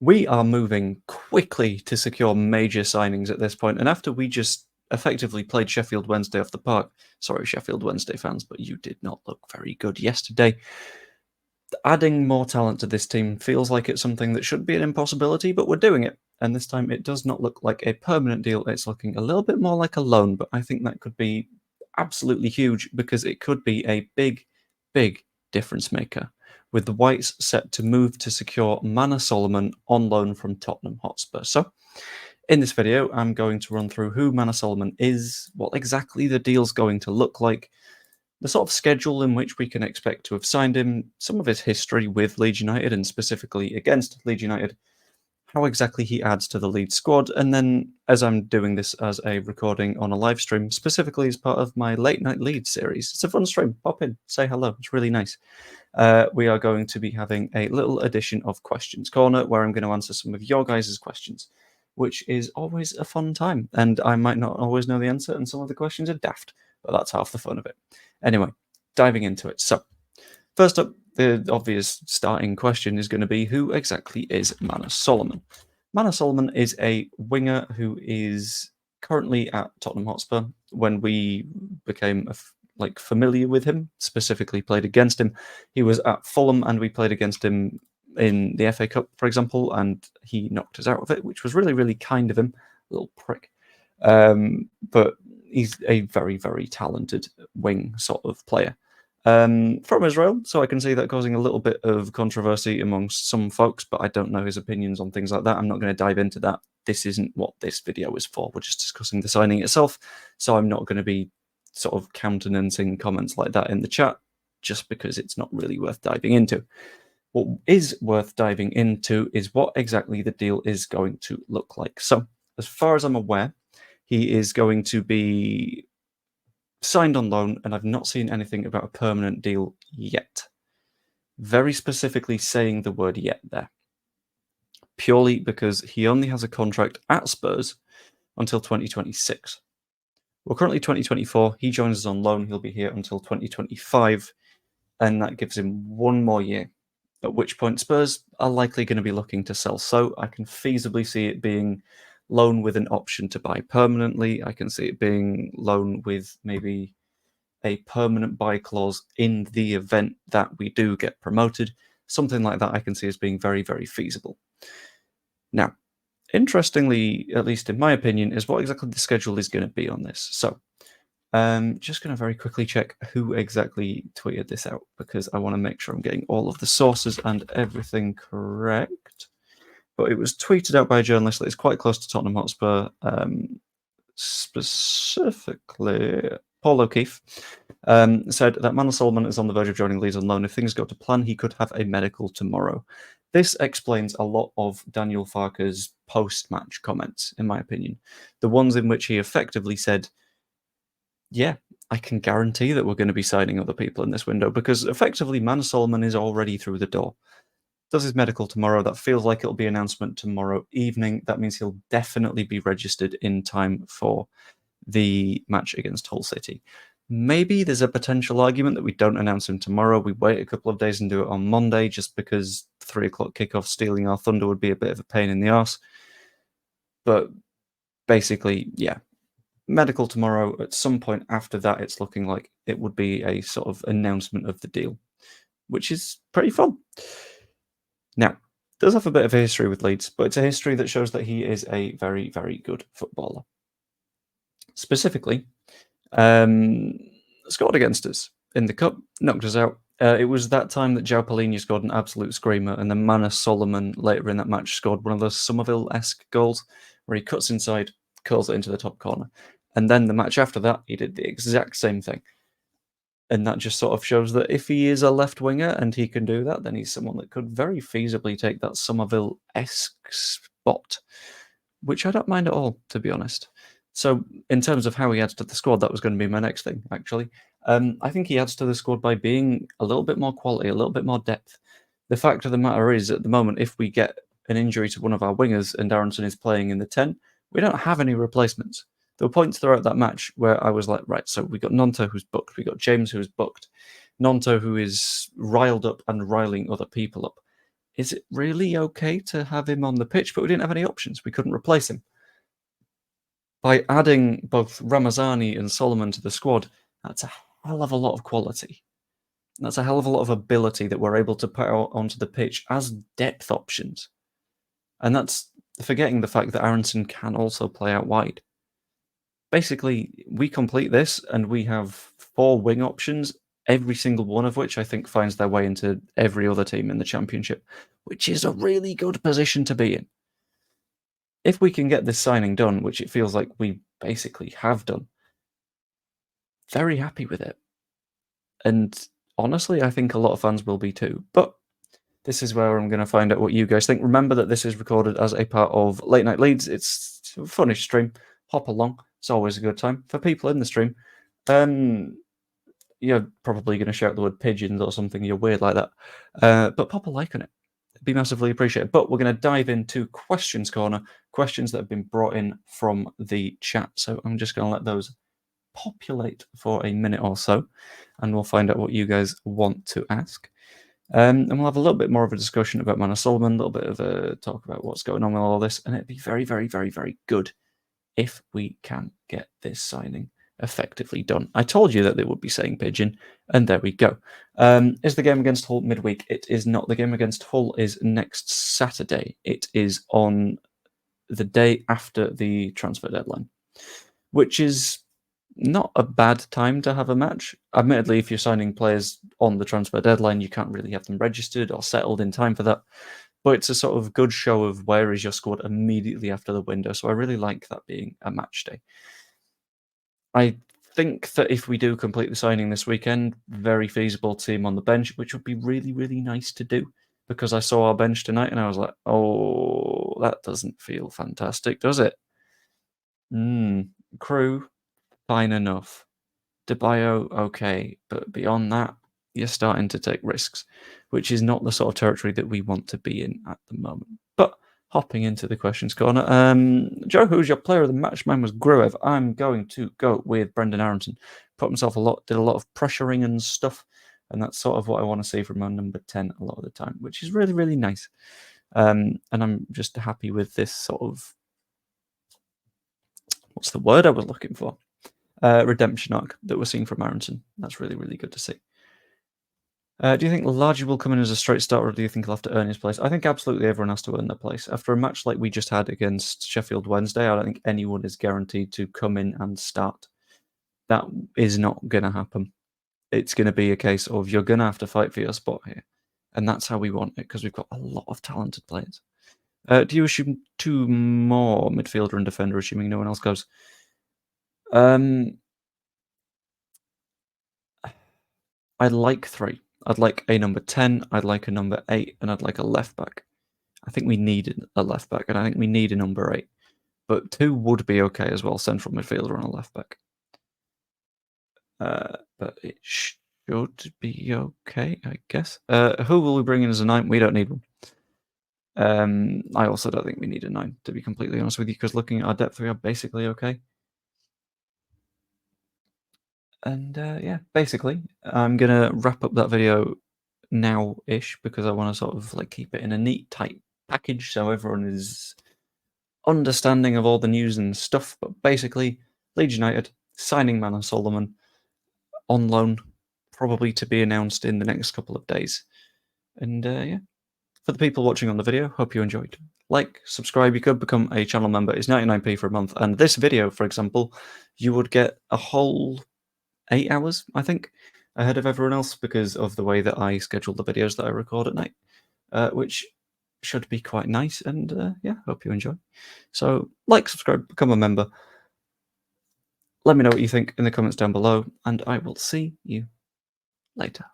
We are moving quickly to secure major signings at this point, and after we just effectively played Sheffield Wednesday off the park, sorry Sheffield Wednesday fans, but you did not look very good yesterday. Adding more talent to this team feels like it's something that should be an impossibility, but we're doing it. And this time it does not look like a permanent deal. It's looking a little bit more like a loan, but I think that could be absolutely huge because it could be a big, big difference maker. With the Whites set to move to secure Manor Solomon on loan from Tottenham Hotspur. So, in this video, I'm going to run through who Manor Solomon is, what exactly the deal's going to look like, the sort of schedule in which we can expect to have signed him, some of his history with Leeds United and specifically against Leeds United, how exactly he adds to the Leeds squad, and then as I'm doing this as a recording on a live stream, specifically as part of my Late Night Leeds series. It's a fun stream. Pop in, say hello. It's really nice. We are going to be having a little edition of Questions Corner where I'm going to answer some of your guys' questions, which is always a fun time. And I might not always know the answer, and some of the questions are daft, but that's half the fun of it. Anyway, diving into it. So, first up, the obvious starting question is going to be who exactly is Manor Solomon? Manor Solomon is a winger who is currently at Tottenham Hotspur. When we became familiar with him, specifically played against him, he was at Fulham and we played against him in the FA Cup, for example, and he knocked us out of it, which was really, really kind of him, little prick. But he's a very, very talented wing sort of player. From Israel, so I can see that causing a little bit of controversy amongst some folks, but I don't know his opinions on things like that. I'm not going to dive into that. This isn't what this video is for. We're just discussing the signing itself, so I'm not going to be sort of countenancing comments like that in the chat, just because it's not really worth diving into. What is worth diving into is what exactly the deal is going to look like. So, as far as I'm aware, he is going to be signed on loan, and I've not seen anything about a permanent deal yet. Very specifically saying the word yet there. Purely because he only has a contract at Spurs until 2026. We're currently 2024. He joins us on loan. He'll be here until 2025, and that gives him one more year, at which point Spurs are likely going to be looking to sell. So I can feasibly see it being loan with an option to buy permanently. I can see it being loan with maybe a permanent buy clause in the event that we do get promoted. Something like that I can see as being very, very feasible. Now, interestingly, at least in my opinion, is what exactly the schedule is going to be on this. So, just going to very quickly check who exactly tweeted this out, because I want to make sure I'm getting all of the sources and everything correct. But it was tweeted out by a journalist that is quite close to Tottenham Hotspur, specifically Paul O'Keefe, said that Manor Solomon is on the verge of joining Leeds on loan. If things go to plan, he could have a medical tomorrow. This explains a lot of Daniel Farke's post-match comments, in my opinion. The ones in which he effectively said, yeah, I can guarantee that we're going to be signing other people in this window, because effectively Manor Solomon is already through the door. Does his medical tomorrow. That feels like it'll be an announcement tomorrow evening. That means he'll definitely be registered in time for the match against Hull City. Maybe there's a potential argument that we don't announce him tomorrow. We wait a couple of days and do it on Monday, just because 3 o'clock kickoff stealing our thunder would be a bit of a pain in the arse. But basically, yeah, medical tomorrow. At some point after that, it's looking like it would be a sort of announcement of the deal, which is pretty fun. Now, does have a bit of a history with Leeds, but it's a history that shows that he is a very, very good footballer. Specifically, scored against us in the Cup, knocked us out. It was that time that João Palhinha scored an absolute screamer, and then Manor Solomon later in that match scored one of those Somerville-esque goals where he cuts inside, curls it into the top corner. And then the match after that, he did the exact same thing. And that just sort of shows that if he is a left winger and he can do that, then he's someone that could very feasibly take that Somerville-esque spot, which I don't mind at all, to be honest. So in terms of how he adds to the squad, that was going to be my next thing, actually. I think he adds to the squad by being a little bit more quality, a little bit more depth. The fact of the matter is, at the moment, if we get an injury to one of our wingers and Aronson is playing in the 10, we don't have any replacements. There were points throughout that match where I was like, right, so we got Nonto who's booked, we got James who's booked, Nonto who is riled up and riling other people up. is it really okay to have him on the pitch? But we didn't have any options. We couldn't replace him. By adding both Ramazani and Solomon to the squad, that's a hell of a lot of quality. That's a hell of a lot of ability that we're able to put out onto the pitch as depth options. And that's forgetting the fact that Aronson can also play out wide. Basically, we complete this and we have 4 wing options, every single one of which I think finds their way into every other team in the Championship, which is a really good position to be in. If we can get this signing done, which it feels like we basically have done, very happy with it. And honestly, I think a lot of fans will be too. But this is where I'm going to find out what you guys think. Remember that this is recorded as a part of Late Night Leeds. It's a funny stream. Hop along. It's always a good time. For people in the stream, you're probably going to shout the word pigeons or something. You're weird like that. But pop a like on it. It'd be massively appreciated. But we're going to dive into Questions Corner, questions that have been brought in from the chat. So I'm just going to let those populate for a minute or so, and we'll find out what you guys want to ask. And we'll have a little bit more of a discussion about Manor Solomon, a little bit of a talk about what's going on with all this, and it'd be very, very, very, very good if we can get this signing effectively done. I told you that they would be saying pigeon, and there we go. Is the game against Hull midweek? It is not. The game against Hull is next Saturday. It is on the day after the transfer deadline, which is not a bad time to have a match. Admittedly, if you're signing players on the transfer deadline, you can't really have them registered or settled in time for that. But it's a sort of good show of where is your squad immediately after the window. So I really like that being a match day. I think that if we do complete the signing this weekend, very feasible team on the bench, which would be really, really nice to do. Because I saw our bench tonight and I was like, oh, that doesn't feel fantastic, does it? Crew, fine enough. DeBio, okay, but beyond that, you're starting to take risks, which is not the sort of territory that we want to be in at the moment. But hopping into the questions corner, Joe, who's your player of the match? Mine was Gruev. I'm going to go with Brendan Aronson. Put himself did a lot of pressuring and stuff, and that's sort of what I want to see from our number 10 a lot of the time, which is really, really nice. And I'm just happy with this sort of, what's the word I was looking for? Redemption arc that we're seeing from Aronson. That's really, really good to see. Do you think Largy will come in as a straight starter, or do you think he'll have to earn his place? I think absolutely everyone has to earn their place. After a match like we just had against Sheffield Wednesday, I don't think anyone is guaranteed to come in and start. That is not going to happen. It's going to be a case of you're going to have to fight for your spot here. And that's how we want it, because we've got a lot of talented players. Do you assume 2 more midfielder and defender, assuming no one else goes? I'd like 3. I'd like a number 10, I'd like a number 8, and I'd like a left back. I think we need a left back, and I think we need a number 8. But 2 would be okay as well, central midfielder and a left back. But it should be okay, I guess. Who will we bring in as a 9? We don't need one. I also don't think we need a 9, to be completely honest with you, because looking at our depth, we are basically okay. And yeah, basically, I'm going to wrap up that video now-ish, because I want to sort of like keep it in a neat, tight package so everyone is understanding of all the news and stuff. But basically, Leeds United signing Manor Solomon on loan, probably to be announced in the next couple of days. And yeah, for the people watching on the video, hope you enjoyed. Like, subscribe, you could become a channel member. It's 99p for a month. And this video, for example, you would get a whole 8 hours, I think, ahead of everyone else, because of the way that I schedule the videos that I record at night, which should be quite nice. And yeah, hope you enjoy. So like, subscribe, become a member. Let me know what you think in the comments down below, and I will see you later.